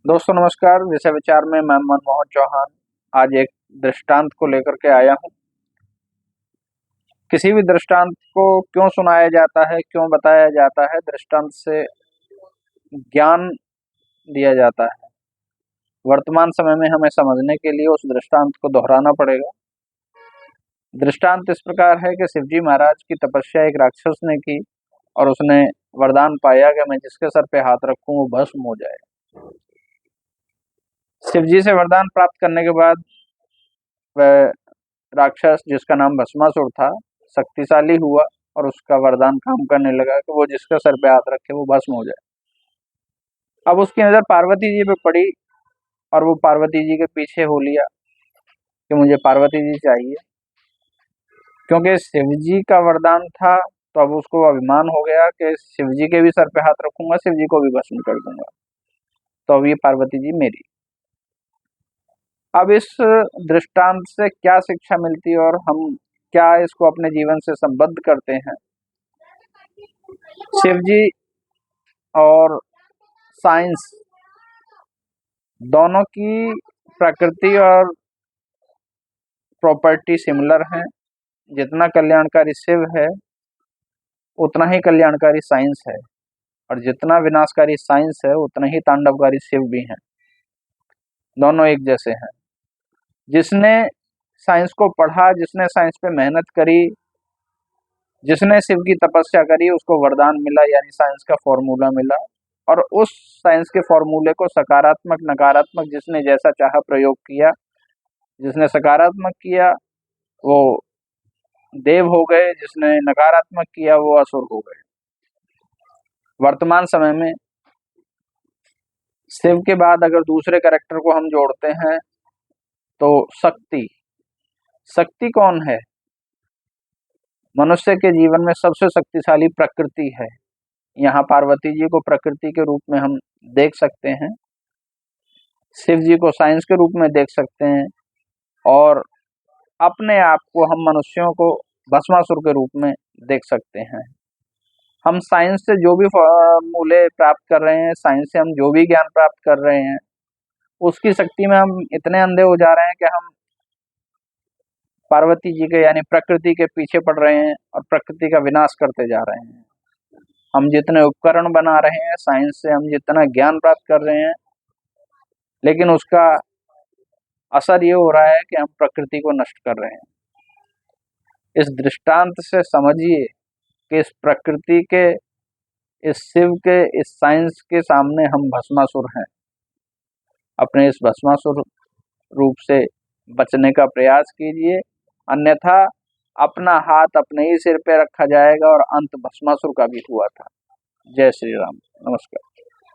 दोस्तों नमस्कार। विषय विचार में मैं मनमोहन चौहान आज एक दृष्टांत को लेकर के आया हूँ। किसी भी दृष्टांत को क्यों सुनाया जाता है, क्यों बताया जाता है? दृष्टांत से ज्ञान दिया जाता है। वर्तमान समय में हमें समझने के लिए उस दृष्टांत को दोहराना पड़ेगा। दृष्टांत इस प्रकार है कि शिवजी महाराज की तपस्या एक राक्षस ने की और उसने वरदान पाया कि मैं जिसके सर पे हाथ रखूं वो भस्म हो जाए। शिवजी से वरदान प्राप्त करने के बाद वह राक्षस, जिसका नाम भस्मासुर था, शक्तिशाली हुआ और उसका वरदान काम करने लगा कि वो जिसका सर पे हाथ रखे वो भस्म हो जाए। अब उसकी नजर पार्वती जी पे पड़ी और वो पार्वती जी के पीछे हो लिया कि मुझे पार्वती जी चाहिए। क्योंकि शिव जी का वरदान था तो अब उसको अभिमान हो गया कि शिव जी के भी सर पे हाथ रखूंगा, शिव जी को भी भस्म कर दूंगा, तो अब ये पार्वती जी मेरी। अब इस दृष्टांत से क्या शिक्षा मिलती है और हम क्या इसको अपने जीवन से संबद्ध करते हैं? शिव जी और साइंस दोनों की प्रकृति और प्रॉपर्टी सिमिलर हैं। जितना कल्याणकारी शिव है उतना ही कल्याणकारी साइंस है, और जितना विनाशकारी साइंस है उतना ही तांडवकारी शिव भी हैं। दोनों एक जैसे हैं। जिसने साइंस को पढ़ा, जिसने साइंस पे मेहनत करी, जिसने शिव की तपस्या करी, उसको वरदान मिला, यानी साइंस का फॉर्मूला मिला। और उस साइंस के फॉर्मूले को सकारात्मक नकारात्मक जिसने जैसा चाहा प्रयोग किया। जिसने सकारात्मक किया वो देव हो गए, जिसने नकारात्मक किया वो असुर हो गए। वर्तमान समय में शिव के बाद अगर दूसरे कैरेक्टर को हम जोड़ते हैं तो शक्ति। शक्ति कौन है? मनुष्य के जीवन में सबसे शक्तिशाली प्रकृति है। यहाँ पार्वती जी को प्रकृति के रूप में हम देख सकते हैं, शिव जी को साइंस के रूप में देख सकते हैं, और अपने आप को हम मनुष्यों को भस्मासुर के रूप में देख सकते हैं। हम साइंस से जो भी फॉर्मूले प्राप्त कर रहे हैं, साइंस से हम जो भी ज्ञान प्राप्त कर रहे हैं, उसकी शक्ति में हम इतने अंधे हो जा रहे हैं कि हम पार्वती जी के यानी प्रकृति के पीछे पड़ रहे हैं और प्रकृति का विनाश करते जा रहे हैं। हम जितने उपकरण बना रहे हैं, साइंस से हम जितना ज्ञान प्राप्त कर रहे हैं, लेकिन उसका असर ये हो रहा है कि हम प्रकृति को नष्ट कर रहे हैं। इस दृष्टांत से समझिए कि इस प्रकृति के, इस शिव के, इस साइंस के सामने हम भस्मासुर हैं। अपने इस भस्मासुर रूप से बचने का प्रयास कीजिए, अन्यथा अपना हाथ अपने ही सिर पे रखा जाएगा और अंत भस्मासुर का भी हुआ था। जय श्री राम। नमस्कार।